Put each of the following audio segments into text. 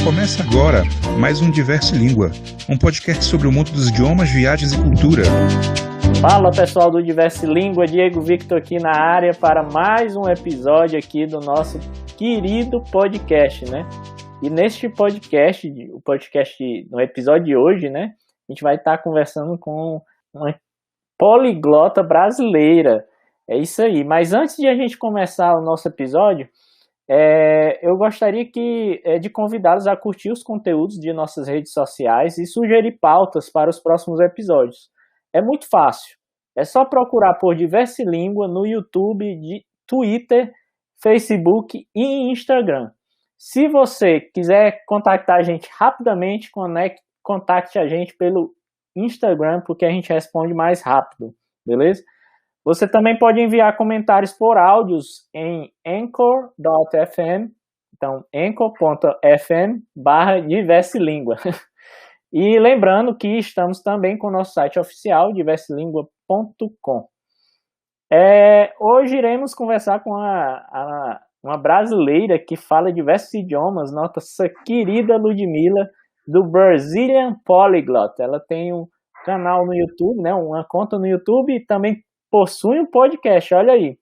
Começa agora mais um Diverse Língua, um podcast sobre o mundo dos idiomas, viagens e cultura. Fala pessoal do Diverse Língua, Diego Victor aqui na área para mais um episódio aqui do nosso querido podcast, né? E neste podcast, no episódio de hoje, né? A gente vai estar conversando com uma poliglota brasileira. É isso aí. Mas antes de a gente começar o nosso episódio, eu gostaria de convidá-los a curtir os conteúdos de nossas redes sociais e sugerir pautas para os próximos episódios. É muito fácil. É só procurar por Diverse Língua no YouTube, Twitter, Facebook e Instagram. Se você quiser contactar a gente rapidamente, contacte a gente pelo Instagram, porque a gente responde mais rápido, beleza? Você também pode enviar comentários por áudios em anchor.fm, então anchor.fm/diverselingua. E lembrando que estamos também com o nosso site oficial, diverselingua.com. Hoje iremos conversar com uma brasileira que fala diversos idiomas, nossa querida Ludmila, do Brazilian Polyglot. Ela tem um canal no YouTube, né, uma conta no YouTube e também possui um podcast, olha aí.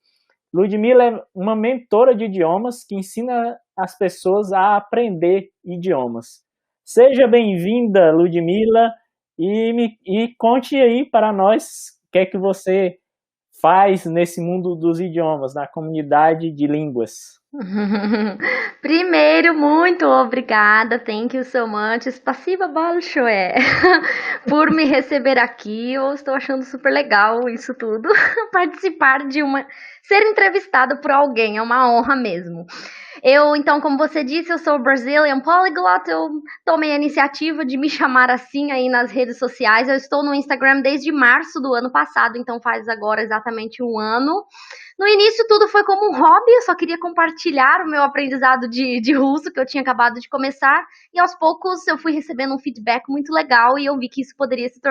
Ludmila é uma mentora de idiomas que ensina as pessoas a aprender idiomas. Seja bem-vinda, Ludmila, e conte aí para nós o que é que você faz nesse mundo dos idiomas, na comunidade de línguas. Primeiro, muito obrigada, thank you so much, spasiba большое, por me receber aqui. Eu estou achando super legal isso tudo, participar ser entrevistado por alguém, é uma honra mesmo. Então, como você disse, eu sou Brazilian Polyglot, eu tomei a iniciativa de me chamar assim aí nas redes sociais. Eu estou no Instagram desde março do ano passado, então faz agora exatamente um ano. No início tudo foi como um hobby, eu só queria compartilhar o meu aprendizado de russo que eu tinha acabado de começar, e aos poucos eu fui recebendo um feedback muito legal e eu vi que isso poderia se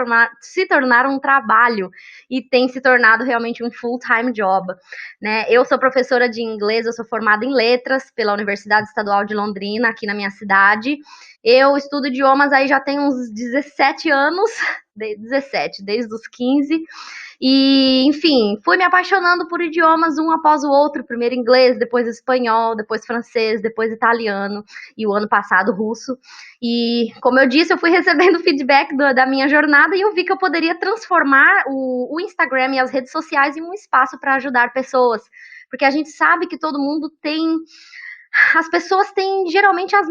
tornar um trabalho, e tem se tornado realmente um full-time job, né? Eu sou professora de inglês, eu sou formada em letras pela Universidade Estadual de Londrina, aqui na minha cidade. Eu estudo idiomas aí já tem uns 17 anos, desde os 15. E, enfim, fui me apaixonando por idiomas um após o outro, primeiro inglês, depois espanhol, depois francês, depois italiano e o ano passado russo. E, como eu disse, eu fui recebendo feedback da minha jornada e eu vi que eu poderia transformar o Instagram e as redes sociais em um espaço para ajudar pessoas, porque a gente sabe que todo mundo as pessoas têm geralmente as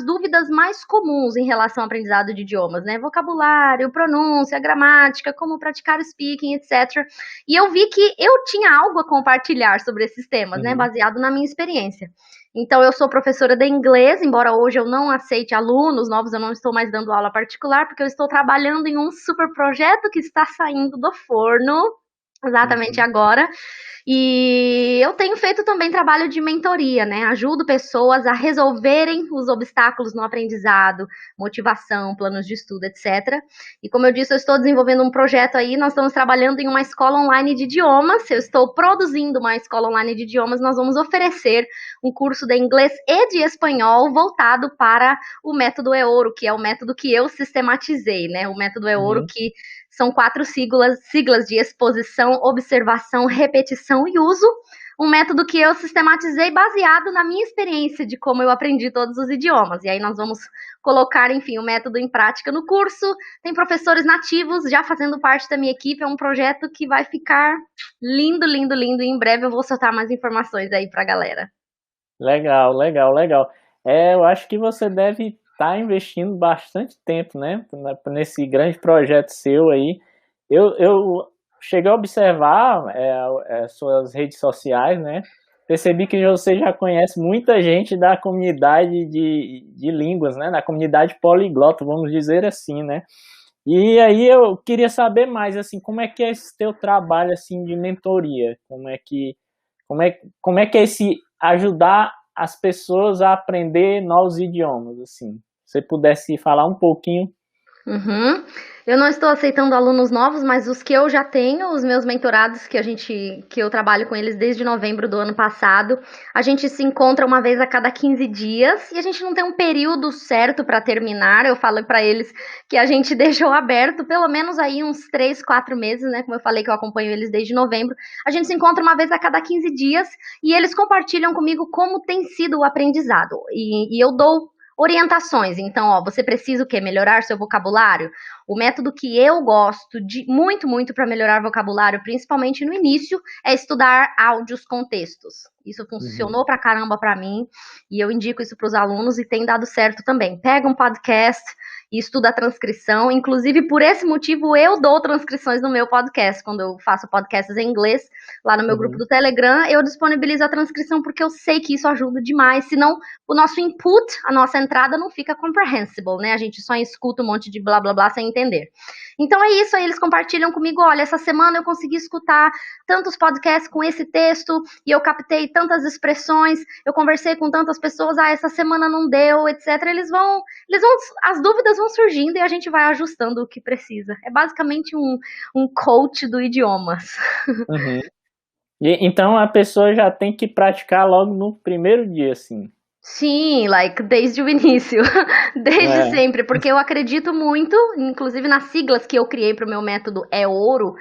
dúvidas mais comuns em relação ao aprendizado de idiomas, né? Vocabulário, pronúncia, gramática, como praticar o speaking, etc. E eu vi que eu tinha algo a compartilhar sobre esses temas, né? Baseado na minha experiência. Então, eu sou professora de inglês, embora hoje eu não aceite alunos novos, eu não estou mais dando aula particular, porque eu estou trabalhando em um super projeto que está saindo do forno exatamente agora. E eu tenho feito também trabalho de mentoria, né? Ajudo pessoas a resolverem os obstáculos no aprendizado, motivação, planos de estudo, etc. E como eu disse, eu estou desenvolvendo um projeto aí, nós estamos trabalhando em uma escola online de idiomas, eu estou produzindo uma escola online de idiomas, nós vamos oferecer um curso de inglês e de espanhol voltado para o método EORO, que é o método que eu sistematizei, né? O método EORO que são 4 siglas de exposição, observação, repetição e uso. Um método que eu sistematizei baseado na minha experiência de como eu aprendi todos os idiomas. E aí nós vamos colocar, enfim, o método em prática no curso. Tem professores nativos já fazendo parte da minha equipe. É um projeto que vai ficar lindo, lindo, lindo. E em breve eu vou soltar mais informações aí pra galera. Legal, legal, legal. Eu acho que você deve estar investindo bastante tempo, né, nesse grande projeto seu aí. Eu cheguei a observar suas redes sociais, né, percebi que você já conhece muita gente da comunidade de línguas, né, da comunidade poliglota, vamos dizer assim, né, e aí eu queria saber mais, assim, como é que é esse teu trabalho, assim, de mentoria, como é que é esse ajudar as pessoas a aprender novos idiomas, assim. Se você pudesse falar um pouquinho. Uhum. Eu não estou aceitando alunos novos, mas os que eu já tenho, os meus mentorados que eu trabalho com eles desde novembro do ano passado, a gente se encontra uma vez a cada 15 dias e a gente não tem um período certo para terminar. Eu falo para eles que a gente deixou aberto pelo menos aí uns 3, 4 meses, né? Como eu falei que eu acompanho eles desde novembro. A gente se encontra uma vez a cada 15 dias e eles compartilham comigo como tem sido o aprendizado. E eu dou orientações. Então, ó, você precisa o quê? Melhorar seu vocabulário? O método que eu gosto de muito, muito para melhorar vocabulário, principalmente no início, é estudar áudios com textos. Isso funcionou pra caramba para mim e eu indico isso para os alunos e tem dado certo também. Pega um podcast e estuda a transcrição. Inclusive, por esse motivo, eu dou transcrições no meu podcast. Quando eu faço podcasts em inglês, lá no meu grupo do Telegram, eu disponibilizo a transcrição porque eu sei que isso ajuda demais. Senão, o nosso input, a nossa entrada não fica comprehensible, né? A gente só escuta um monte de blá blá blá sem entender. Então é isso, aí eles compartilham comigo, olha, essa semana eu consegui escutar tantos podcasts com esse texto e eu captei tantas expressões, eu conversei com tantas pessoas, essa semana não deu, etc. As dúvidas vão surgindo e a gente vai ajustando o que precisa. É basicamente um coach do idiomas. Uhum. E, então a pessoa já tem que praticar logo no primeiro dia, assim. Sim, desde o início, desde sempre, porque eu acredito muito, inclusive nas siglas que eu criei para o meu método é ouro,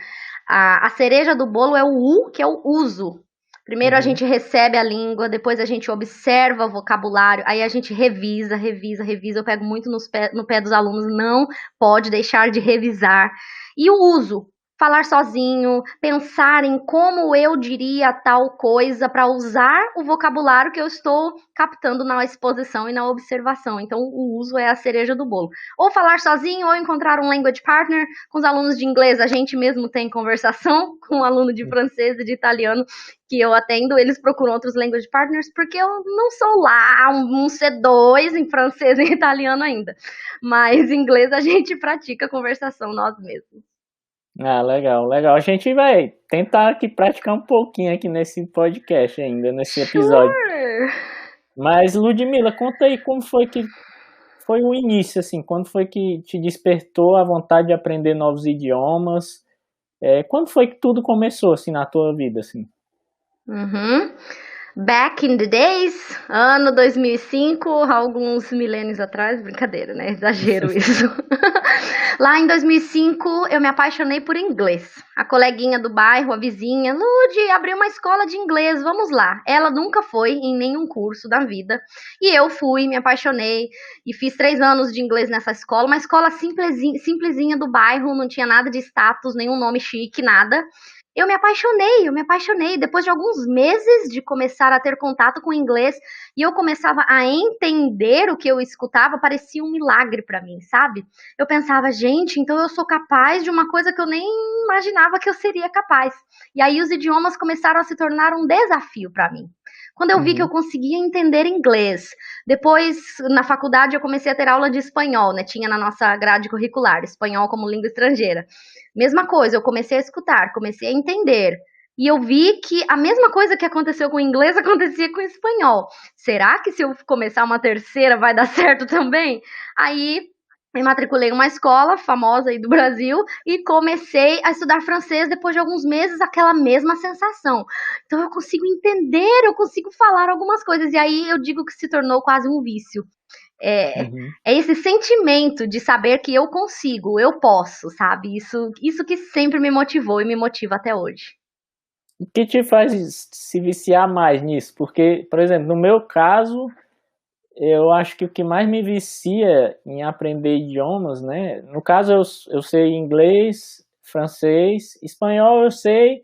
a cereja do bolo é o U, que é o uso. Primeiro a gente recebe a língua, depois a gente observa o vocabulário, aí a gente revisa. Eu pego muito no pé dos alunos, não pode deixar de revisar. E o uso, falar sozinho, pensar em como eu diria tal coisa para usar o vocabulário que eu estou captando na exposição e na observação. Então, o uso é a cereja do bolo. Ou falar sozinho, ou encontrar um language partner. Com os alunos de inglês, a gente mesmo tem conversação com um aluno de francês e de italiano que eu atendo, eles procuram outros language partners, porque eu não sou lá um C2 em francês e italiano ainda. Mas em inglês a gente pratica a conversação nós mesmos. Ah, legal, legal. A gente vai tentar aqui praticar um pouquinho aqui nesse podcast ainda, nesse episódio. Sure. Mas, Ludmila, conta aí como foi que foi o início, assim, quando foi que te despertou a vontade de aprender novos idiomas? Quando foi que tudo começou, assim, na tua vida, assim? Back in the days, ano 2005, alguns milênios atrás, brincadeira, né? Exagero isso. Lá em 2005, eu me apaixonei por inglês. A coleguinha do bairro, a vizinha, Ludi, abriu uma escola de inglês, vamos lá. Ela nunca foi em nenhum curso da vida. E eu fui, me apaixonei e fiz 3 anos de inglês nessa escola. Uma escola simplesinha do bairro, não tinha nada de status, nenhum nome chique, nada. Eu me apaixonei. Depois de alguns meses de começar a ter contato com o inglês e eu começava a entender o que eu escutava, parecia um milagre para mim, sabe? Eu pensava, gente, então eu sou capaz de uma coisa que eu nem imaginava que eu seria capaz. E aí os idiomas começaram a se tornar um desafio para mim. Quando eu vi que eu conseguia entender inglês, depois na faculdade eu comecei a ter aula de espanhol, né? Tinha na nossa grade curricular, espanhol como língua estrangeira. Mesma coisa, eu comecei a escutar, comecei a entender. E eu vi que a mesma coisa que aconteceu com o inglês acontecia com o espanhol. Será que se eu começar uma terceira vai dar certo também? Aí me matriculei em uma escola famosa aí do Brasil e comecei a estudar francês depois de alguns meses, aquela mesma sensação. Então eu consigo entender, eu consigo falar algumas coisas. E aí eu digo que se tornou quase um vício. É esse sentimento de saber que eu consigo, eu posso, sabe? Isso que sempre me motivou e me motiva até hoje. O que te faz se viciar mais nisso? Porque, por exemplo, no meu caso, eu acho que o que mais me vicia em aprender idiomas, né? No caso, eu sei inglês, francês, espanhol eu sei,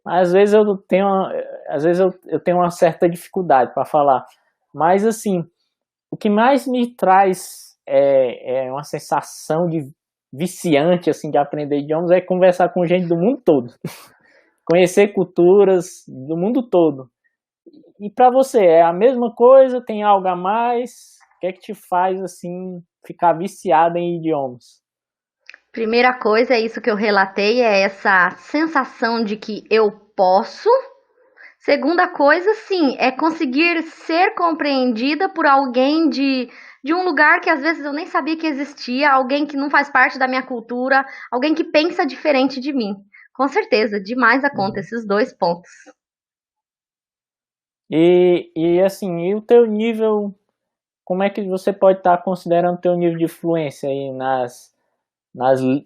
mas às vezes eu tenho uma certa dificuldade para falar. Mas, assim, o que mais me traz uma sensação de viciante, assim, de aprender idiomas é conversar com gente do mundo todo. Conhecer culturas do mundo todo. E para você, é a mesma coisa? Tem algo a mais? O que é que te faz, assim, ficar viciada em idiomas? Primeira coisa, é isso que eu relatei, é essa sensação de que eu posso. Segunda coisa, sim, é conseguir ser compreendida por alguém de um lugar que às vezes eu nem sabia que existia, alguém que não faz parte da minha cultura, alguém que pensa diferente de mim. Com certeza, demais a conta, esses 2 pontos. E assim, e o teu nível, como é que você pode estar considerando o teu nível de fluência aí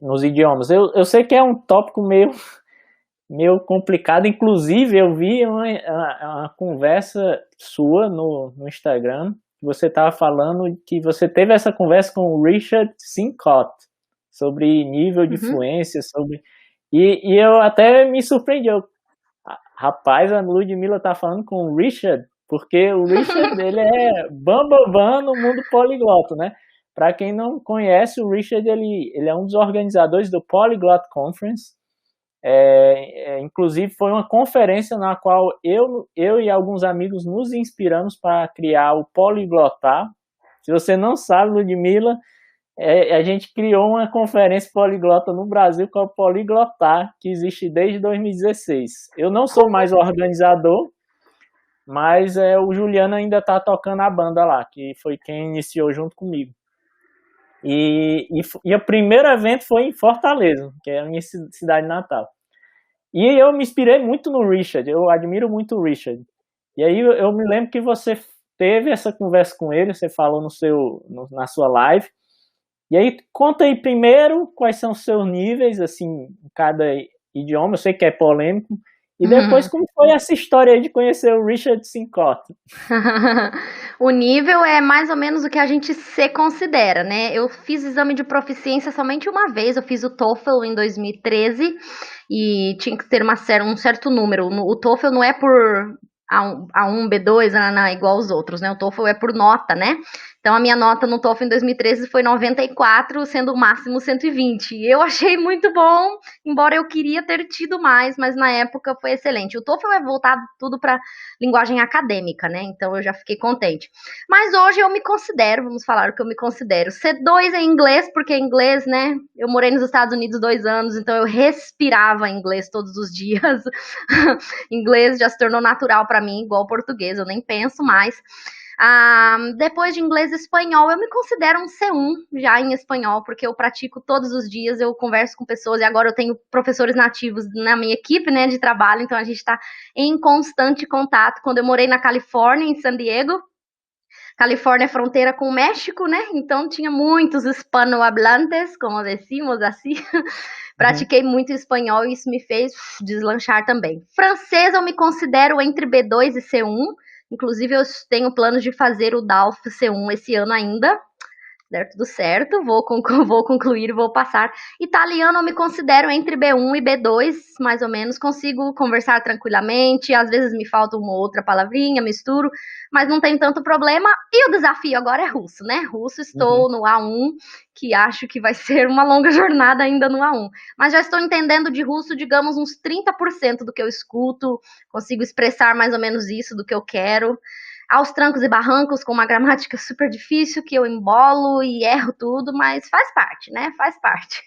nos idiomas? Eu sei que é um tópico meio complicado, inclusive eu vi uma conversa sua no Instagram, que você estava falando que você teve essa conversa com o Richard Sincott sobre nível de fluência, e eu até me surpreendi, rapaz, a Ludmilla tá falando com o Richard, porque o Richard, ele é bambambam no mundo poliglota, né? Para quem não conhece, o Richard, ele é um dos organizadores do Polyglot Conference. Inclusive, foi uma conferência na qual eu e alguns amigos nos inspiramos para criar o Poliglotar. Se você não sabe, Ludmilla, a gente criou uma conferência poliglota no Brasil com o Poliglotar, que existe desde 2016. Eu não sou mais o organizador, mas o Juliano ainda está tocando a banda lá, que foi quem iniciou junto comigo. E o primeiro evento foi em Fortaleza, que é a minha cidade natal. E eu me inspirei muito no Richard, eu admiro muito o Richard. E aí eu me lembro que você teve essa conversa com ele, você falou na sua live. E aí, conta aí primeiro quais são os seus níveis, assim, em cada idioma, eu sei que é polêmico, e depois como foi essa história aí de conhecer o Richard Sincott? O nível é mais ou menos o que a gente se considera, né? Eu fiz exame de proficiência somente uma vez, eu fiz o TOEFL em 2013 e tinha que ter um certo número. O TOEFL não é por A1, B2, igual aos outros, né? O TOEFL é por nota, né? Então, a minha nota no TOEFL em 2013 foi 94, sendo o máximo 120. Eu achei muito bom, embora eu queria ter tido mais, mas na época foi excelente. O TOEFL é voltado tudo para linguagem acadêmica, né? Então, eu já fiquei contente. Mas hoje eu me considero, vamos falar o que eu me considero, C2 em inglês, porque inglês, né? Eu morei nos Estados Unidos 2 anos, então eu respirava inglês todos os dias. Inglês já se tornou natural para mim, igual português, eu nem penso mais. Depois de inglês e espanhol, eu me considero um C1 já em espanhol, porque eu pratico todos os dias, eu converso com pessoas e agora eu tenho professores nativos na minha equipe, né, de trabalho, então a gente está em constante contato. Quando eu morei na Califórnia, em San Diego, Califórnia é fronteira com o México, né, então tinha muitos hispanohablantes, como decimos assim. Pratiquei muito espanhol e isso me fez deslanchar também. Francês eu me considero entre B2 e C1. Inclusive, eu tenho planos de fazer o DALF C1 esse ano ainda. Der tudo certo, vou concluir, vou passar. Italiano eu me considero entre B1 e B2, mais ou menos. Consigo conversar tranquilamente, às vezes me falta uma ou outra palavrinha, misturo, mas não tem tanto problema. E o desafio agora é russo, né? Russo, estou no A1, que acho que vai ser uma longa jornada ainda no A1. Mas já estou entendendo de russo, digamos, uns 30% do que eu escuto, consigo expressar mais ou menos isso do que eu quero. Aos trancos e barrancos, com uma gramática super difícil, que eu embolo e erro tudo, mas faz parte, né? Faz parte.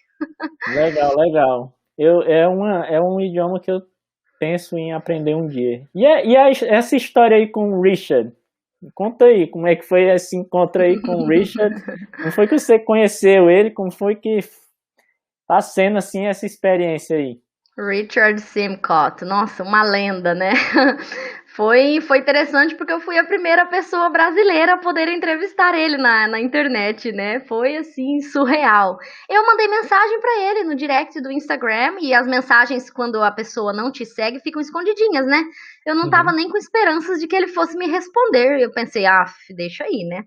Legal. É um idioma que eu penso em aprender um dia. Essa história aí com o Richard? Conta aí, como é que foi esse encontro aí com o Richard? Como foi que você conheceu ele? Como foi que tá sendo, assim, essa experiência aí? Richard Sincott, nossa, uma lenda, né? Foi interessante porque eu fui a primeira pessoa brasileira a poder entrevistar ele na internet, né? Foi, assim, surreal. Eu mandei mensagem para ele no direct do Instagram e as mensagens, quando a pessoa não te segue, ficam escondidinhas, né? Eu não tava nem com esperanças de que ele fosse me responder. Eu pensei, deixa aí, né?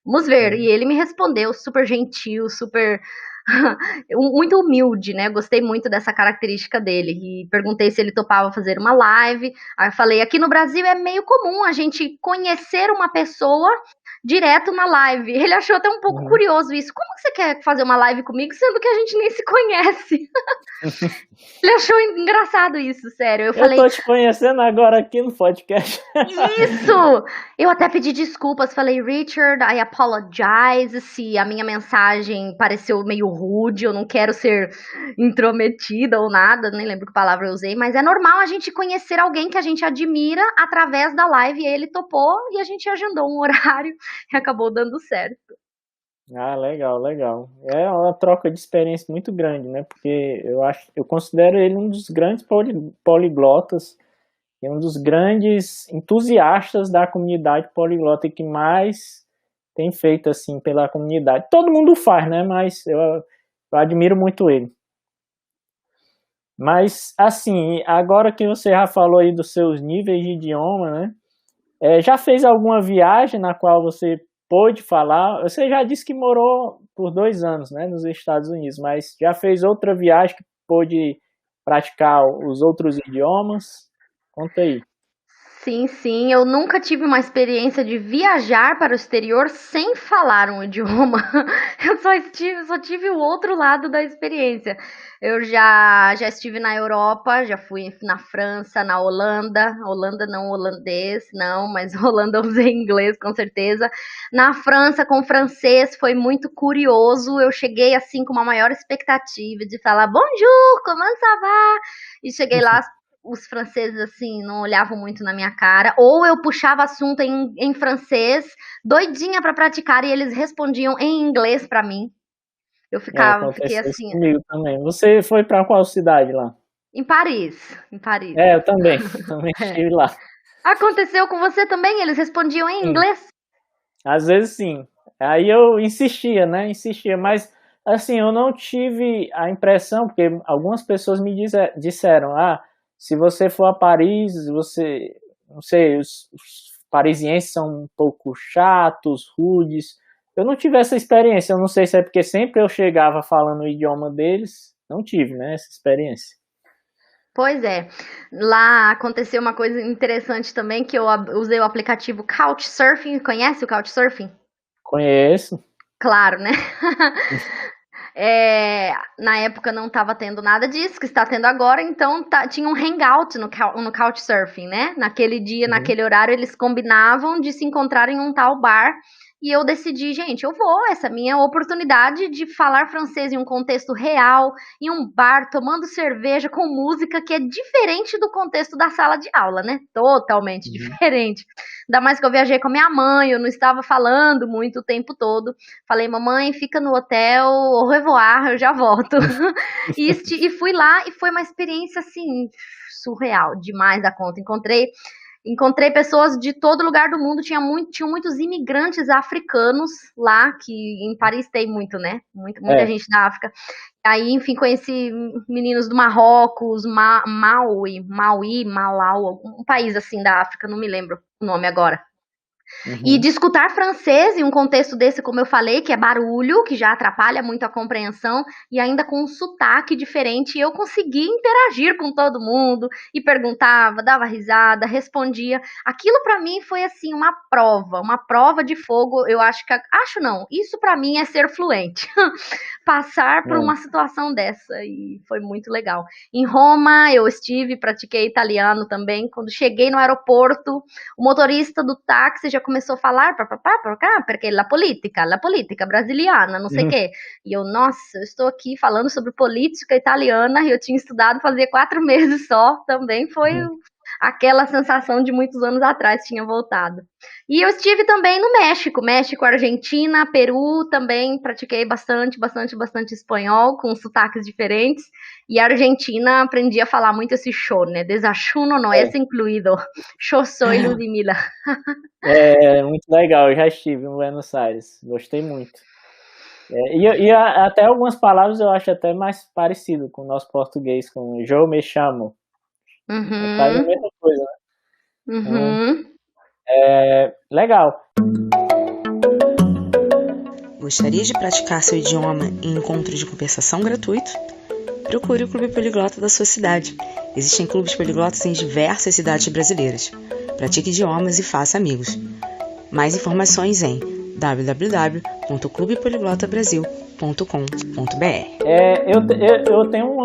Vamos ver. E ele me respondeu super gentil, super... muito humilde, né? Gostei muito dessa característica dele. E perguntei se ele topava fazer uma live. Aí eu falei, aqui no Brasil é meio comum a gente conhecer uma pessoa direto na live. Ele achou até um pouco curioso isso. Como que você quer fazer uma live comigo, sendo que a gente nem se conhece? Ele achou engraçado isso, sério. Eu falei, tô te conhecendo agora aqui no podcast. Isso! Eu até pedi desculpas, falei, Richard, I apologize se a minha mensagem pareceu meio rude, eu não quero ser intrometida ou nada, nem lembro que palavra eu usei, mas é normal a gente conhecer alguém que a gente admira através da live, e ele topou e a gente agendou um horário e acabou dando certo. Ah, legal, legal. É uma troca de experiência muito grande, né? Porque eu considero ele um dos grandes poliglotas e um dos grandes entusiastas da comunidade poliglota e que mais tem feito assim pela comunidade. Todo mundo faz, né? Mas eu admiro muito ele. Mas assim, agora que você já falou aí dos seus níveis de idioma, né? Já fez alguma viagem na qual você pôde falar? Você já disse que morou por 2 anos, né, nos Estados Unidos, mas já fez outra viagem que pôde praticar os outros idiomas? Conta aí. Sim, sim, eu nunca tive uma experiência de viajar para o exterior sem falar um idioma. Eu só tive o outro lado da experiência. Eu já estive na Europa, já fui na França, na Holanda. Holanda não holandês, não, mas Holanda eu usei inglês com certeza. Na França com francês foi muito curioso. Eu cheguei assim com uma maior expectativa de falar bonjour, comment ça va? E cheguei lá, os franceses, assim, não olhavam muito na minha cara, ou eu puxava assunto em francês, doidinha para praticar, e eles respondiam em inglês para mim. Eu fiquei Aconteceu isso assim, comigo também. Você foi para qual cidade lá? em Paris. Eu também, também É. estive lá. Aconteceu com você também? Eles respondiam em Sim, inglês? às vezes sim. Aí eu insistia, né? Insistia, mas assim, eu não tive a impressão, porque algumas pessoas me disseram, se você for a Paris, não sei, os parisienses são um pouco chatos, rudes. Eu não tive essa experiência, eu não sei se é porque sempre eu chegava falando o idioma deles, não tive, né, essa experiência. Pois é. Lá aconteceu uma coisa interessante também, que eu usei o aplicativo Couchsurfing. Conhece o Couchsurfing? Conheço. Claro, né? Na época não estava tendo nada disso, que está tendo agora, então tinha um hangout no Couchsurfing, né? Naquele dia, naquele horário, eles combinavam de se encontrar em um tal bar. E eu decidi, gente, eu vou, essa é a minha oportunidade de falar francês em um contexto real, em um bar, tomando cerveja com música, que é diferente do contexto da sala de aula, né? Totalmente diferente. Ainda mais que eu viajei com a minha mãe, eu não estava falando muito o tempo todo. Falei, mamãe, fica no hotel, au revoir, eu já volto. E fui lá e foi uma experiência, assim, surreal, demais da conta. Encontrei pessoas de todo lugar do mundo, tinham muitos imigrantes africanos lá, que em Paris tem muito, né? Muita gente da África. Aí, enfim, conheci meninos do Marrocos, Malau, um país assim da África, não me lembro o nome agora. E de escutar francês em um contexto desse, como eu falei, que é barulho, que já atrapalha muito a compreensão, e ainda com um sotaque diferente, eu consegui interagir com todo mundo, e perguntava, dava risada, respondia. Aquilo para mim foi assim uma prova de fogo. Eu acho não, isso para mim é ser fluente. Passar por uma situação dessa, e foi muito legal. Em Roma eu pratiquei italiano também. Quando cheguei no aeroporto, o motorista do táxi já começou a falar porque la política brasiliana, não sei o quê. E eu, nossa, eu estou aqui falando sobre política italiana, e eu tinha estudado fazia 4 meses só, também foi aquela sensação de muitos anos atrás, tinha voltado. E eu estive também no México, Argentina, Peru, também pratiquei bastante espanhol, com sotaques diferentes. E a Argentina aprendi a falar muito esse show, né? Desayuno no es incluído. Yo soy Ludmila. Muito legal, eu já estive em Buenos Aires, gostei muito. Até algumas palavras eu acho até mais parecido com o nosso português, com eu me chamo. É quase a mesma coisa, né? Legal. Gostaria de praticar seu idioma em encontro de conversação gratuito? Procure o Clube Poliglota da sua cidade. Existem clubes poliglotas em diversas cidades brasileiras. Pratique idiomas e faça amigos. Mais informações em www.clubepoliglotabrasil.com.br. Eu tenho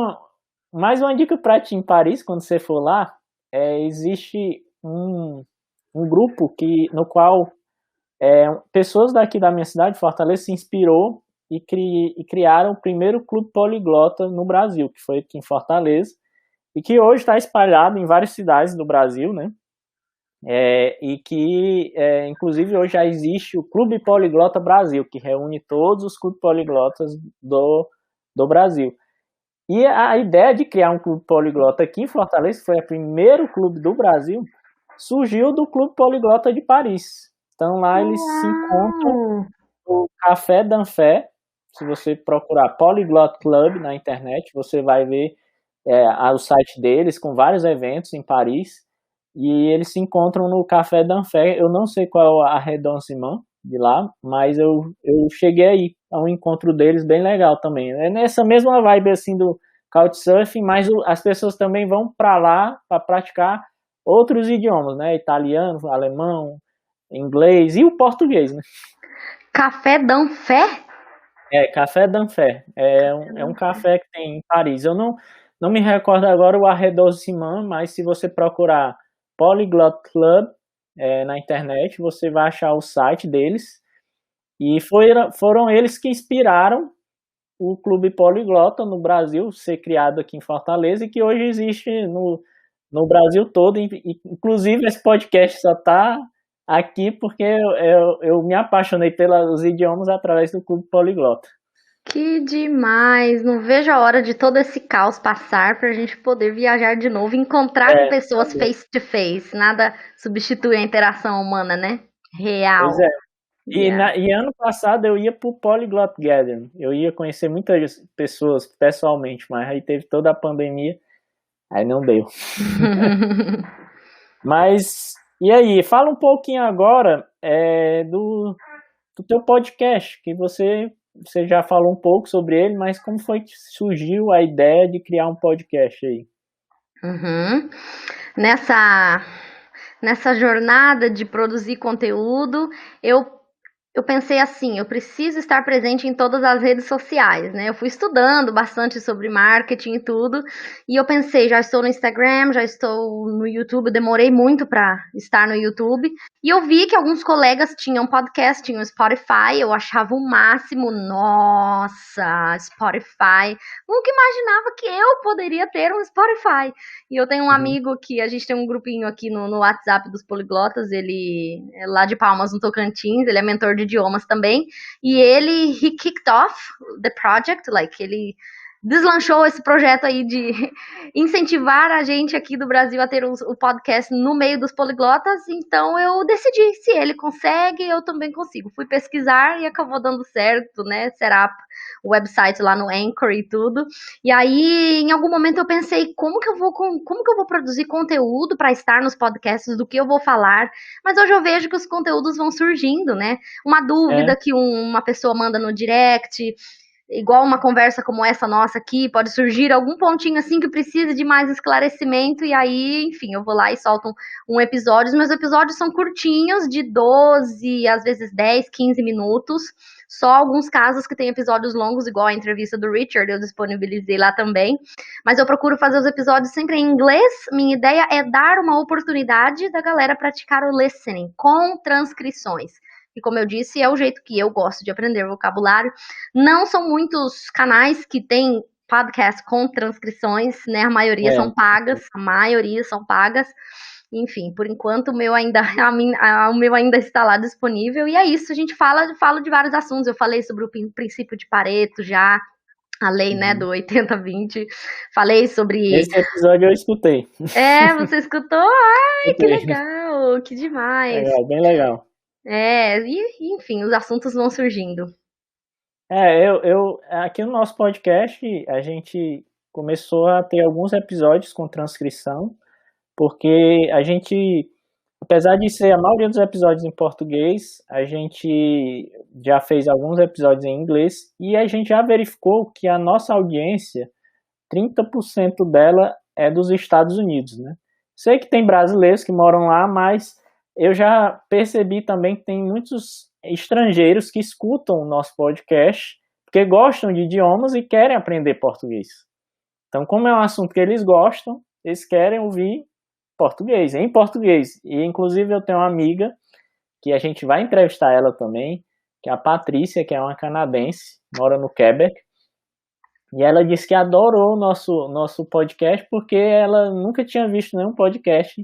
mais uma dica para ti em Paris, quando você for lá. Existe um grupo no qual pessoas daqui da minha cidade, Fortaleza, se inspirou e criaram o primeiro clube poliglota no Brasil, que foi aqui em Fortaleza, e que hoje está espalhado em várias cidades do Brasil, né? E que, inclusive, hoje já existe o Clube Poliglota Brasil, que reúne todos os clubes poliglotas do Brasil. E a ideia de criar um clube poliglota aqui em Fortaleza, que foi o primeiro clube do Brasil, surgiu do Clube Poliglota de Paris. Então lá eles se encontram no Café d'Anfer. Se você procurar Polyglot Club na internet, você vai ver o site deles com vários eventos em Paris. E eles se encontram no Café d'Anfer. Eu não sei qual é a arrondissement de lá, mas eu cheguei aí a um encontro deles bem legal também. É nessa mesma vibe assim do Couchsurfing, mas as pessoas também vão para lá para praticar outros idiomas, né? Italiano, alemão, inglês e o português, né? Café d'Anfer? Café d'Anfer. É um café que tem em Paris. Eu não me recordo agora o arrondissement, mas se você procurar Polyglot Club na internet, você vai achar o site deles. E foram eles que inspiraram o Clube Poliglota no Brasil, ser criado aqui em Fortaleza, e que hoje existe no Brasil todo. Inclusive, esse podcast só está aqui porque eu me apaixonei pelos idiomas através do Clube Poliglota. Que demais! Não vejo a hora de todo esse caos passar para a gente poder viajar de novo e encontrar com pessoas face to face. Nada substitui a interação humana, né? Real. Pois é. E ano passado eu ia pro Polyglot Gathering. Eu ia conhecer muitas pessoas pessoalmente, mas aí teve toda a pandemia, aí não deu. Mas, e aí? Fala um pouquinho agora do teu podcast, que você já falou um pouco sobre ele, mas como foi que surgiu a ideia de criar um podcast aí? Nessa jornada de produzir conteúdo, eu pensei assim, eu preciso estar presente em todas as redes sociais, né? Eu fui estudando bastante sobre marketing e tudo, e eu pensei, já estou no Instagram, já estou no YouTube, demorei muito para estar no YouTube, e eu vi que alguns colegas tinham podcast, tinham Spotify, eu achava o máximo, nossa, Spotify, nunca imaginava que eu poderia ter um Spotify. E eu tenho um amigo que a gente tem um grupinho aqui no WhatsApp dos Poliglotas, ele é lá de Palmas, no Tocantins, ele é mentor de idiomas também, e he kicked off the project, ele deslanchou esse projeto aí de incentivar a gente aqui do Brasil a ter o podcast no meio dos poliglotas, então eu decidi, se ele consegue, eu também consigo. Fui pesquisar e acabou dando certo, né, setup o website lá no Anchor e tudo, e aí em algum momento eu pensei, como que eu vou produzir conteúdo para estar nos podcasts, do que eu vou falar, mas hoje eu vejo que os conteúdos vão surgindo, né, uma dúvida que uma pessoa manda no direct, igual uma conversa como essa nossa aqui, pode surgir algum pontinho assim que precise de mais esclarecimento, e aí, enfim, eu vou lá e solto um episódio. Os meus episódios são curtinhos, de 12, às vezes 10, 15 minutos, só alguns casos que tem episódios longos, igual a entrevista do Richard, eu disponibilizei lá também, mas eu procuro fazer os episódios sempre em inglês. Minha ideia é dar uma oportunidade da galera praticar o listening, com transcrições. E como eu disse, é o jeito que eu gosto de aprender vocabulário. Não são muitos canais que têm podcast com transcrições, né? A maioria são pagas, Enfim, por enquanto o meu ainda está lá disponível. E é isso, a gente fala de vários assuntos. Eu falei sobre o princípio de Pareto já, a lei, né, do 80-20. Falei sobre... Esse episódio eu escutei. Você escutou? Ai, que legal, que demais. Legal, bem legal. E enfim, os assuntos vão surgindo. Aqui no nosso podcast, a gente começou a ter alguns episódios com transcrição, porque a gente, apesar de ser a maioria dos episódios em português, a gente já fez alguns episódios em inglês, e a gente já verificou que a nossa audiência, 30% dela é dos Estados Unidos, né? Sei que tem brasileiros que moram lá, mas eu já percebi também que tem muitos estrangeiros que escutam o nosso podcast porque gostam de idiomas e querem aprender português. Então, como é um assunto que eles gostam, eles querem ouvir português, em português. E, inclusive, eu tenho uma amiga que a gente vai entrevistar ela também, que é a Patrícia, que é uma canadense, mora no Quebec. E ela disse que adorou o nosso podcast porque ela nunca tinha visto nenhum podcast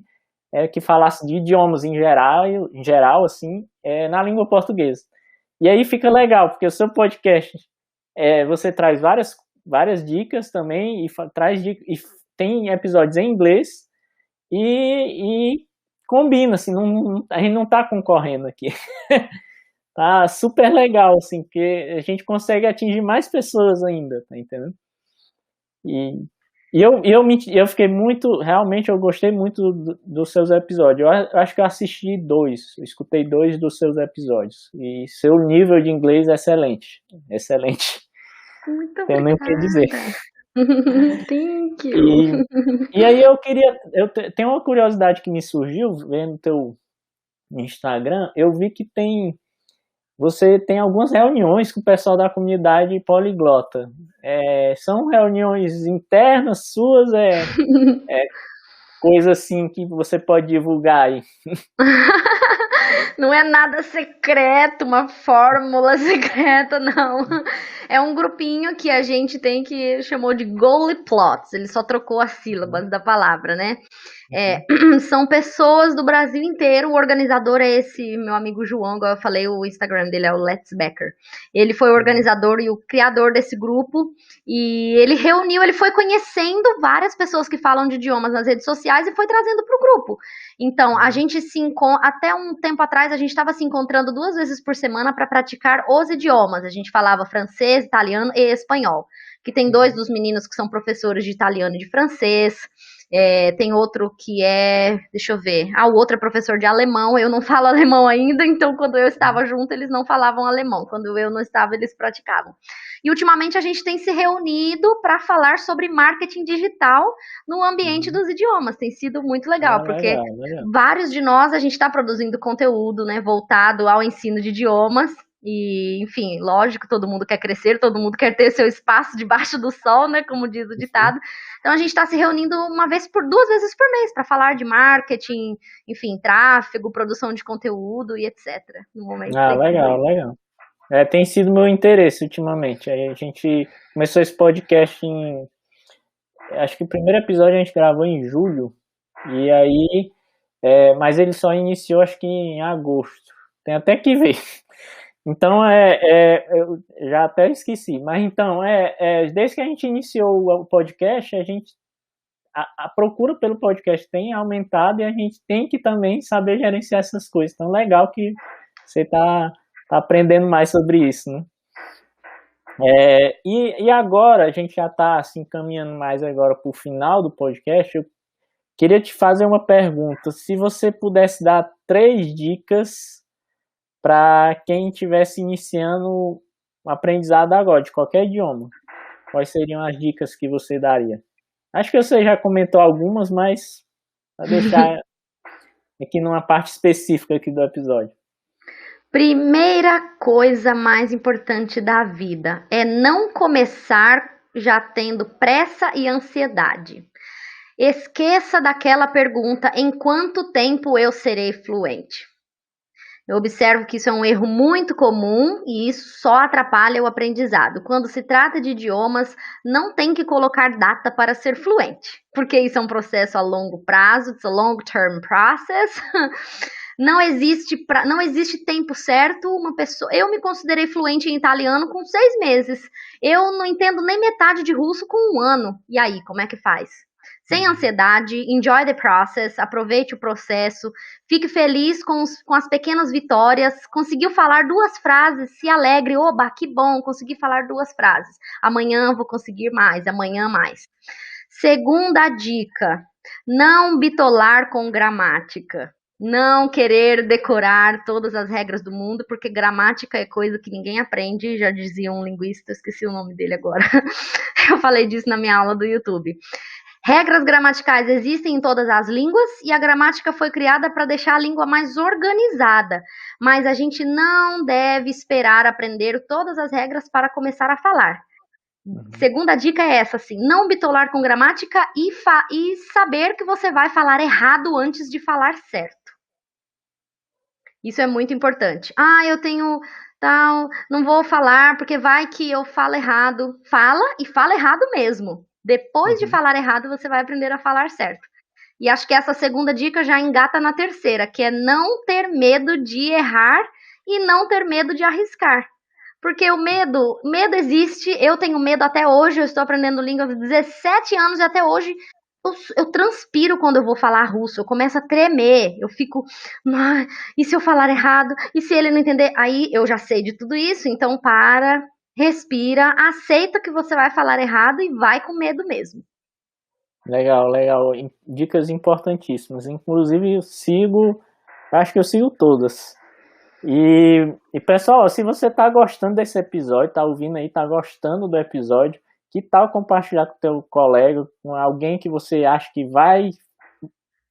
que falasse de idiomas em geral assim, na língua portuguesa. E aí fica legal, porque o seu podcast, você traz várias dicas também, e tem episódios em inglês, e combina, assim, a gente não tá concorrendo aqui. Tá super legal, assim, porque a gente consegue atingir mais pessoas ainda, tá entendendo? Eu fiquei realmente eu gostei muito dos seus episódios. Eu acho que eu escutei 2 dos seus episódios. E seu nível de inglês é excelente. Excelente. Muito Tenho nem o que dizer. Thank you. E aí tem uma curiosidade que me surgiu vendo teu Instagram. Eu vi que você tem algumas reuniões com o pessoal da comunidade poliglota. São reuniões internas suas? Coisa assim que você pode divulgar aí? Não é nada secreto, uma fórmula secreta, não. É um grupinho que a gente tem que chamou de Goalyplots. Ele só trocou as sílabas da palavra, né? São pessoas do Brasil inteiro. O organizador é esse meu amigo João, igual eu falei, o Instagram dele é o Let's Becker. Ele foi o organizador e o criador desse grupo. E ele foi conhecendo várias pessoas que falam de idiomas nas redes sociais e foi trazendo para o grupo. Então, a gente até um tempo atrás, a gente estava se encontrando 2 vezes por semana para praticar os idiomas. A gente falava francês, italiano e espanhol. Que tem 2 dos meninos que são professores de italiano e de francês. Tem outro que deixa eu ver, o outro é professor de alemão. Eu não falo alemão ainda, então quando eu estava junto, eles não falavam alemão. Quando eu não estava, eles praticavam. E ultimamente a gente tem se reunido para falar sobre marketing digital no ambiente dos idiomas. Tem sido muito legal, porque legal. vários de nós, a gente está produzindo conteúdo, né, voltado ao ensino de idiomas. E, enfim, lógico, todo mundo quer crescer, todo mundo quer ter seu espaço debaixo do sol, né, como diz o ditado. Então a gente está se reunindo 2 vezes por mês para falar de marketing, enfim, tráfego, produção de conteúdo e etc. No momento. Legal. Tem sido meu interesse ultimamente. Aí a gente começou esse podcast acho que o primeiro episódio a gente gravou em julho, e aí mas ele só iniciou acho que em agosto. Tem até que ver. Então, eu já até esqueci, mas então, desde que a gente iniciou o podcast, a procura pelo podcast tem aumentado e a gente tem que também saber gerenciar essas coisas. Então, legal que você tá aprendendo mais sobre isso, né? E agora, a gente já está assim, caminhando mais agora para o final do podcast. Eu queria te fazer uma pergunta. Se você pudesse dar 3 dicas para quem estivesse iniciando o aprendizado agora, de qualquer idioma, quais seriam as dicas que você daria? Acho que você já comentou algumas, mas para deixar aqui numa parte específica aqui do episódio. Primeira coisa mais importante da vida é não começar já tendo pressa e ansiedade. Esqueça daquela pergunta: em quanto tempo eu serei fluente? Eu observo que isso é um erro muito comum e isso só atrapalha o aprendizado. Quando se trata de idiomas, não tem que colocar data para ser fluente, porque isso é um processo a longo prazo, it's a long-term process. Não existe tempo certo. Eu me considerei fluente em italiano com 6 meses. Eu não entendo nem metade de russo com 1 ano. E aí, como é que faz? Sem ansiedade, enjoy the process, aproveite o processo, fique feliz com as pequenas vitórias. Conseguiu falar 2 frases, se alegre, oba, que bom, consegui falar 2 frases. Amanhã vou conseguir mais, amanhã mais. Segunda dica, não bitolar com gramática. Não querer decorar todas as regras do mundo, porque gramática é coisa que ninguém aprende, já dizia um linguista, esqueci o nome dele agora. Eu falei disso na minha aula do YouTube. Regras gramaticais existem em todas as línguas e a gramática foi criada para deixar a língua mais organizada, mas a gente não deve esperar aprender todas as regras para começar a falar. Segunda dica é essa, assim, não bitolar com gramática e saber que você vai falar errado antes de falar certo. Isso é muito importante. Eu tenho tal, não vou falar porque vai que eu falo errado. Fala e fala errado mesmo. Depois de falar errado, você vai aprender a falar certo. E acho que essa segunda dica já engata na terceira, que é não ter medo de errar e não ter medo de arriscar. Porque o medo existe, eu tenho medo até hoje, eu estou aprendendo língua há 17 anos e até hoje eu transpiro quando eu vou falar russo, eu começo a tremer, eu fico, e se eu falar errado? E se ele não entender? Aí eu já sei de tudo isso, então para, respira, aceita que você vai falar errado e vai com medo mesmo. Legal, legal. Dicas importantíssimas. Inclusive, acho que eu sigo todas. E pessoal, se você está gostando desse episódio, está ouvindo aí, está gostando do episódio, que tal compartilhar com o teu colega, com alguém que você acha que vai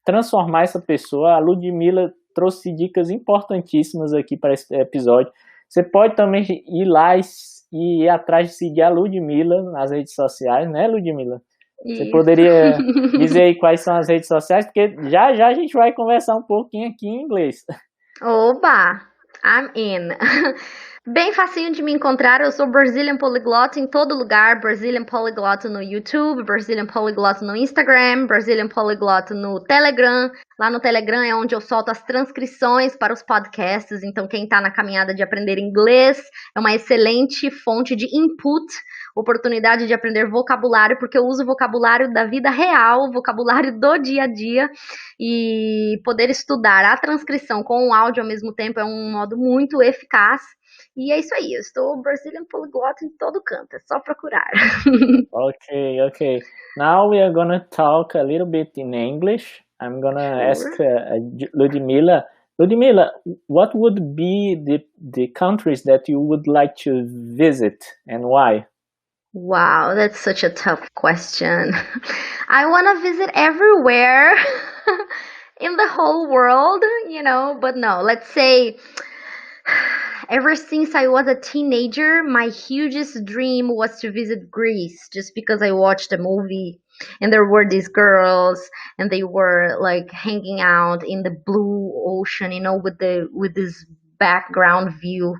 transformar essa pessoa? A Ludmila trouxe dicas importantíssimas aqui para esse episódio. Você pode também ir lá e ir atrás de seguir a Ludmila nas redes sociais, né, Ludmila? Você Isso. poderia dizer aí quais são as redes sociais, porque já a gente vai conversar um pouquinho aqui em inglês. Oba! I'm in. Bem facinho de me encontrar, eu sou Brazilian Polyglot em todo lugar, Brazilian Polyglot no YouTube, Brazilian Polyglot no Instagram, Brazilian Polyglot no Telegram. Lá no Telegram é onde eu solto as transcrições para os podcasts, então quem está na caminhada de aprender inglês é uma excelente fonte de input, oportunidade de aprender vocabulário, porque eu uso vocabulário da vida real, vocabulário do dia a dia, e poder estudar a transcrição com o áudio ao mesmo tempo é um modo muito eficaz. E é isso aí, eu estou Brazilian Polyglot em todo canto, é só procurar. Okay. Now we are gonna talk a little bit in English. I'm gonna ask Ludmila. Ludmila, what would be the countries that you would like to visit and why? Wow, that's such a tough question. I want to visit everywhere in the whole world, but no, let's say ever since I was a teenager, my hugest dream was to visit Greece just because I watched a movie and there were these girls and they were like hanging out in the blue ocean, with this background view.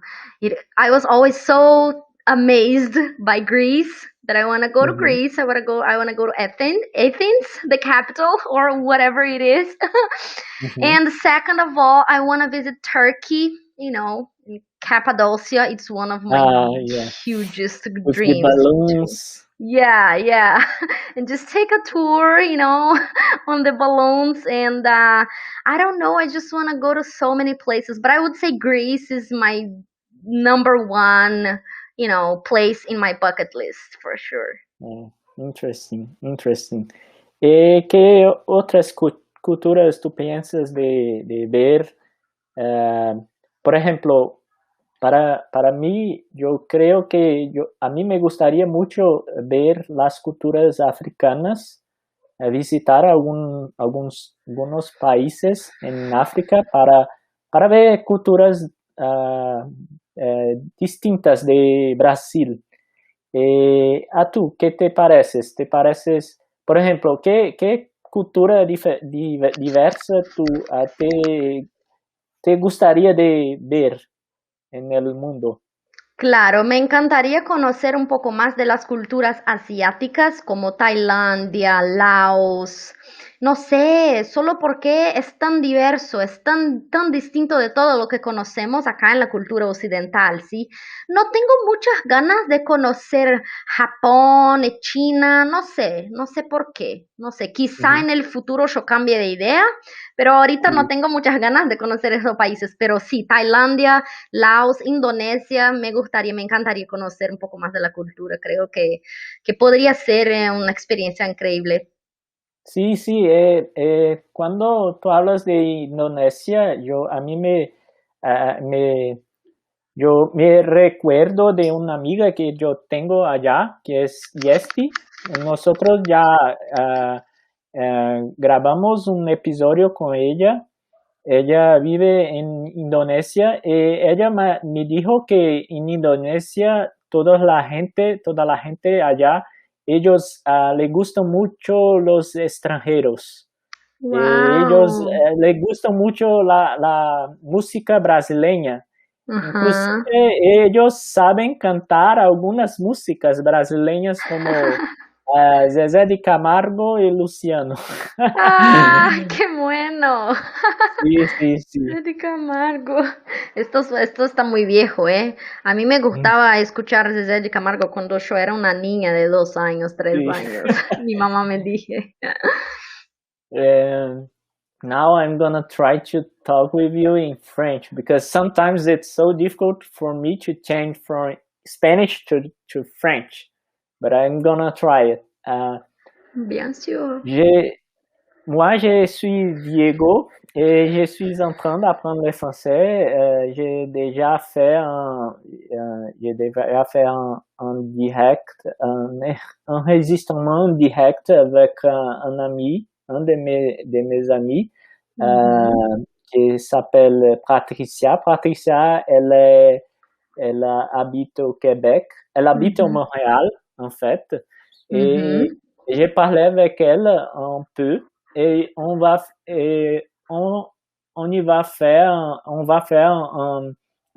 I was always so amazed by Greece that I want to go to Greece. I want to go to Athens, the capital, or whatever it is. And second of all, I want to visit Turkey, Cappadocia. It's one of my hugest with dreams. The balloons. Yeah. And just take a tour, on the balloons. And I don't know, I just want to go to so many places. But I would say Greece is my number one, place in my bucket list, for sure. Interesting. ¿Qué otras culturas tú piensas de ver? Por ejemplo, para mí, yo creo que a mí me gustaría mucho ver las culturas africanas, visitar algunos países en África para ver culturas distintas de Brasil. ¿A tú qué te pareces? Por ejemplo, qué cultura diversa te gustaría de ver en el mundo? Claro, me encantaría conocer un poco más de las culturas asiáticas como Tailandia, Laos, no sé, solo porque es tan diverso, es tan distinto de todo lo que conocemos acá en la cultura occidental, ¿sí? No tengo muchas ganas de conocer Japón, China, no sé por qué, no sé, quizá en el futuro yo cambie de idea, pero ahorita no tengo muchas ganas de conocer esos países, pero sí, Tailandia, Laos, Indonesia, me encantaría conocer un poco más de la cultura, creo que podría ser una experiencia increíble. Sí, cuando tú hablas de Indonesia, yo me recuerdo de una amiga que yo tengo allá, que es Yesti. Nosotros ya grabamos un episodio con ella. Ella vive en Indonesia y ella me dijo que en Indonesia toda la gente allá, ellos les gustan mucho los extranjeros. Wow. Ellos les gusta mucho la música brasileña. Aham. Inclusive, eles sabem cantar algumas músicas brasileiras como Zezé de Camargo e Luciano. ¡Ah, qué bueno! Sí, sí, sí. De Camargo. Esto está muy viejo, ¿eh? A mí me gustaba escuchar Zezé de Camargo cuando yo era una niña de 2 años, 3 Sí. años. Mi mamá me dije. Now I'm gonna try to talk with you in French because sometimes it's so difficult for me to change from Spanish to French, but I'm gonna try it. Bien sûr. Moi, je suis Diego et je suis en train d'apprendre le français. J'ai déjà fait un direct, un enregistrement direct avec un ami, un de mes amis, qui s'appelle Patricia. Patricia, elle habite au Québec. Elle habite au Montréal, en fait. Et j'ai parlé avec elle un peu et on va faire un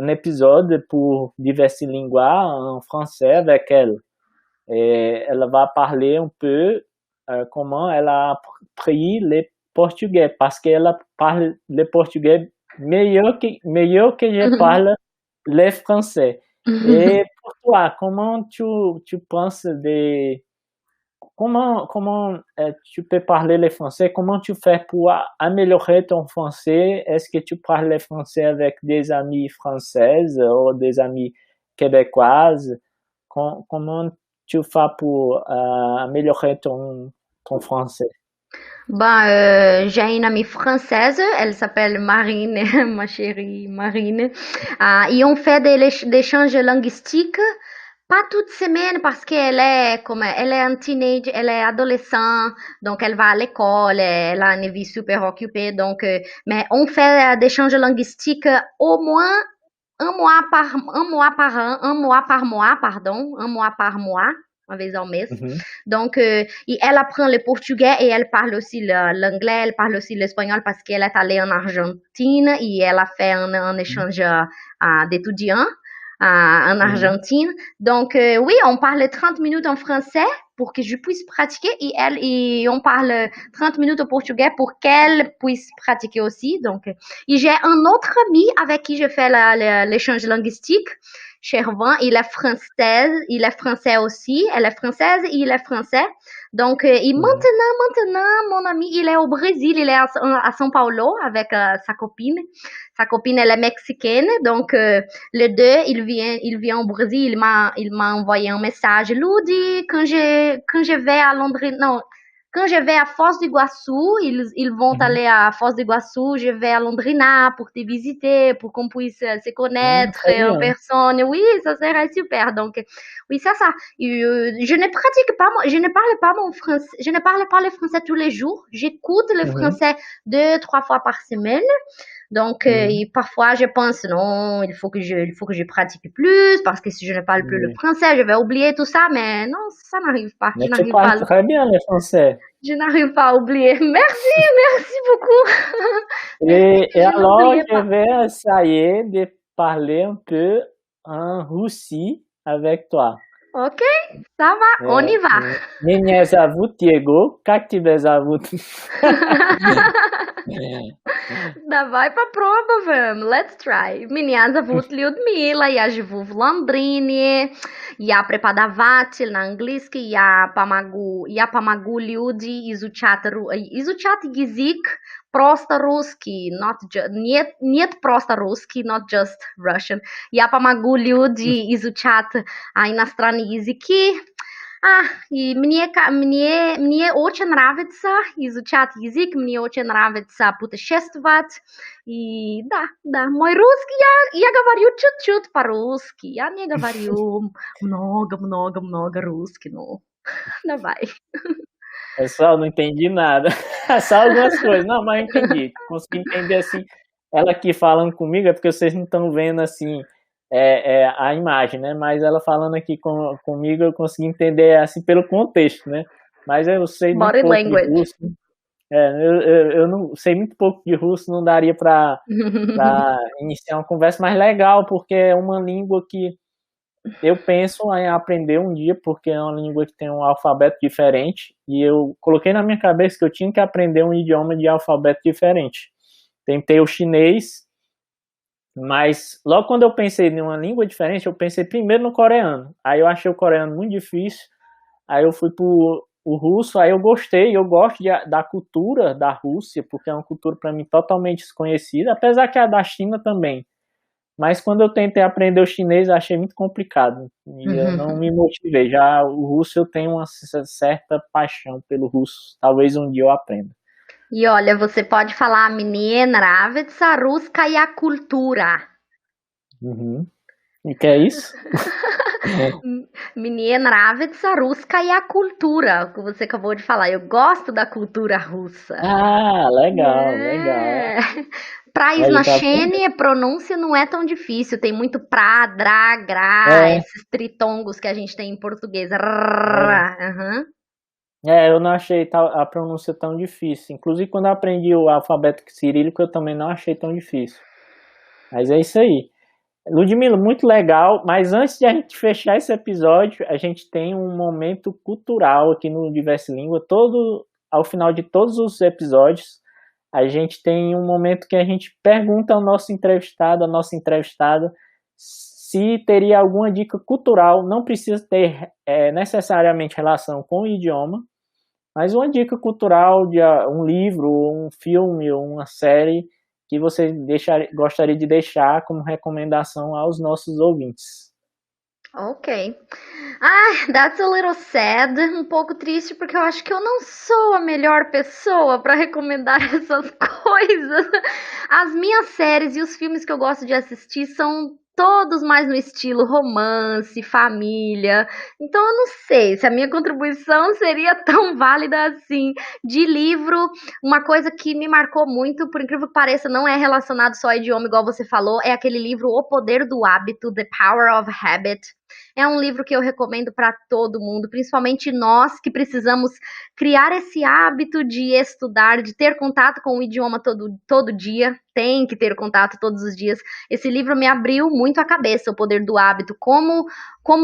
épisode pour Diversilingua en français avec elle. Et elle va parler un peu comment elle a appris le portugais parce qu'elle parle le portugais meilleur que je parle le français. Et pour toi, comment tu penses comment tu peux parler le français? Comment tu fais pour améliorer ton français? Est-ce que tu parles le français avec des amis françaises ou des amis québécoises? Comment tu fais pour améliorer ton français? J'ai une amie française, elle s'appelle Marine, ma chérie Marine. Et on fait des échanges linguistiques, pas toute semaine parce qu'elle elle est un teenage, elle est adolescente, donc elle va à l'école, elle a une vie super occupée, donc, mais on fait des échanges linguistiques au moins un mois par mois, uma vez ao mês. Donc, et elle apprend le portugais et elle parle aussi l'anglais, elle parle aussi l'espagnol parce qu'elle est allée en Argentine et elle a fait un échange d'étudiants en Argentine. Donc, oui, on parle 30 minutes en français pour que je puisse pratiquer et on parle 30 minutes au portugais pour qu'elle puisse pratiquer aussi. Donc, et j'ai un autre ami avec qui je fais l'échange linguistique. Chervan, il est français aussi, elle est française, il est français. Donc, et maintenant, mon ami, il est au Brésil, il est à São Paulo avec sa copine. Sa copine, elle est mexicaine, donc les deux, il vient au Brésil, il m'a envoyé un message. Ludi, quand je vais à Londres, non, quand je vais à Foz do Iguaçu, ils vont aller à Foz do Iguaçu, je vais à Londrina pour te visiter, pour qu'on puisse se connaître en personne. Oui, ça serait super. Donc, oui, ça. Je ne pratique pas, je ne parle pas mon français, je ne parle pas le français tous les jours. J'écoute le français 2-3 fois par semaine. Donc, et parfois, je pense, non, il faut que je pratique plus, parce que si je ne parle plus le français, je vais oublier tout ça, mais non, ça n'arrive pas. Mais tu parles très bien le français. Je n'arrive pas à oublier. Merci beaucoup. Et alors, je vais essayer de parler un peu en Russie avec toi. Ok, ça va, on y va. Меня зовут Diego, как тебя зовут? Давай попробуем. Let's try. Меня зовут Людмила, я живу в Лондрине. Я преподаватель на английский. Я помогу люди изучать язык просто русский, нет просто русский, not just Russian. Я помогу люди изучать иностранные языки. И мне очень нравится изучать язык, мне очень нравится путешествовать. И да, мой русский, я говорю чуть-чуть по-русски. Я не говорю много русский, ну, давай. Pessoal, não entendi nada. Só algumas coisas. Não, mas eu entendi. Consegui entender assim. Ela aqui falando comigo é porque vocês não estão vendo assim a imagem, né? Mas ela falando aqui comigo eu consegui entender assim pelo contexto, né? Mas eu sei Body language. Russo. Eu não sei muito pouco de russo, não daria para iniciar uma conversa, mas legal, porque é uma língua que eu penso em aprender um dia, porque é uma língua que tem um alfabeto diferente, e eu coloquei na minha cabeça que eu tinha que aprender um idioma de alfabeto diferente. Tentei o chinês, mas logo quando eu pensei em uma língua diferente, eu pensei primeiro no coreano. Aí eu achei o coreano muito difícil, aí eu fui pro o russo, aí eu gostei, eu gosto da cultura da Rússia, porque é uma cultura para mim totalmente desconhecida, apesar que a da China também. Mas quando eu tentei aprender o chinês, eu achei muito complicado, e eu não me motivei. Já o russo, eu tenho uma certa paixão pelo russo, talvez um dia eu aprenda. E olha, você pode falar "Мне нравится русская культура". E que é isso? Мне нравится русская культура, que você acabou de falar. Eu gosto da cultura russa. Ah, legal, legal. Pra Isnachene, a pronúncia não é tão difícil. Tem muito pra, drá, gra, esses tritongos que a gente tem em português. Eu não achei a pronúncia tão difícil. Inclusive, quando eu aprendi o alfabeto cirílico, eu também não achei tão difícil. Mas é isso aí. Ludmila, muito legal, mas antes de a gente fechar esse episódio, a gente tem um momento cultural aqui no Diverse Língua. Ao final de todos os episódios, a gente tem um momento que a gente pergunta ao nosso entrevistado, à nossa entrevistada, se teria alguma dica cultural. Não precisa ter necessariamente relação com o idioma, mas uma dica cultural de um livro, um filme, ou uma série que você gostaria de deixar como recomendação aos nossos ouvintes. Ok. That's a little sad. Um pouco triste, porque eu acho que eu não sou a melhor pessoa para recomendar essas coisas. As minhas séries e os filmes que eu gosto de assistir são todos mais no estilo romance, família. Então eu não sei se a minha contribuição seria tão válida assim. De livro, uma coisa que me marcou muito, por incrível que pareça, não é relacionado só ao idioma, igual você falou, é aquele livro O Poder do Hábito, The Power of Habit. É um livro que eu recomendo para todo mundo, principalmente nós que precisamos criar esse hábito de estudar, de ter contato com o idioma todo dia. Tem que ter contato todos os dias. Esse livro me abriu muito a cabeça, O Poder do Hábito, como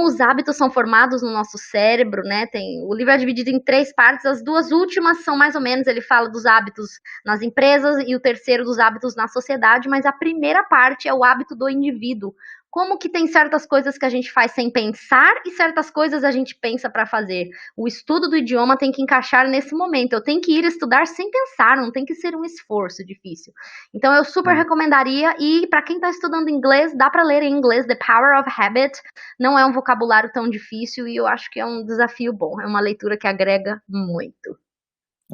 os hábitos são formados no nosso cérebro, né? O livro é dividido em 3 partes, as 2 últimas são mais ou menos, ele fala dos hábitos nas empresas e o terceiro dos hábitos na sociedade, mas a primeira parte é o hábito do indivíduo. Como que tem certas coisas que a gente faz sem pensar e certas coisas a gente pensa para fazer. O estudo do idioma tem que encaixar nesse momento. Eu tenho que ir estudar sem pensar, não tem que ser um esforço difícil. Então eu super recomendaria, e para quem está estudando inglês, dá para ler em inglês The Power of Habit. Não é um vocabulário tão difícil e eu acho que é um desafio bom. É uma leitura que agrega muito.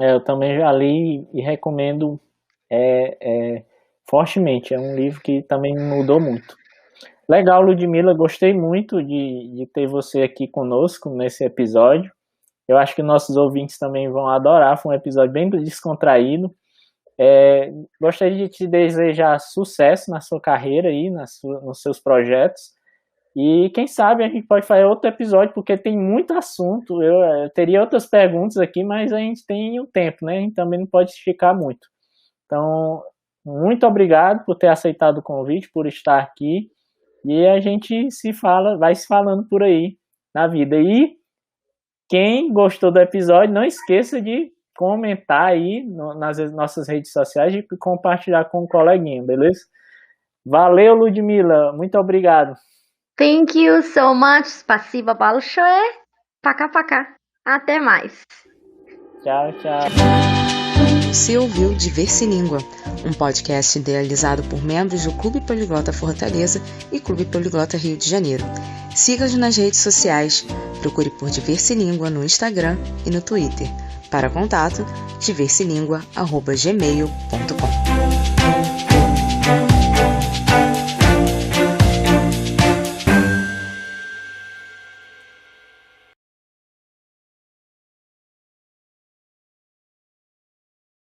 Eu também já li e recomendo fortemente. É um livro que também me mudou muito. Legal, Ludmila, gostei muito de ter você aqui conosco nesse episódio. Eu acho que nossos ouvintes também vão adorar, foi um episódio bem descontraído. Gostaria de te desejar sucesso na sua carreira aí, nos seus projetos. E quem sabe a gente pode fazer outro episódio, porque tem muito assunto. Eu teria outras perguntas aqui, mas a gente tem o tempo, né? A gente também não pode esticar muito. Então, muito obrigado por ter aceitado o convite, por estar aqui. E a gente vai se falando por aí na vida. E quem gostou do episódio, não esqueça de comentar aí nas nossas redes sociais e compartilhar com o coleguinha, beleza? Valeu, Ludmila. Muito obrigado. Thank you so much. Спасибо большое. Пока-пока. Até mais. Tchau, tchau. Você ouviu Diverse Língua, um podcast idealizado por membros do Clube Poliglota Fortaleza e Clube Poliglota Rio de Janeiro. Siga-nos nas redes sociais, procure por Diverse Língua no Instagram e no Twitter. Para contato, diverselingua@gmail.com.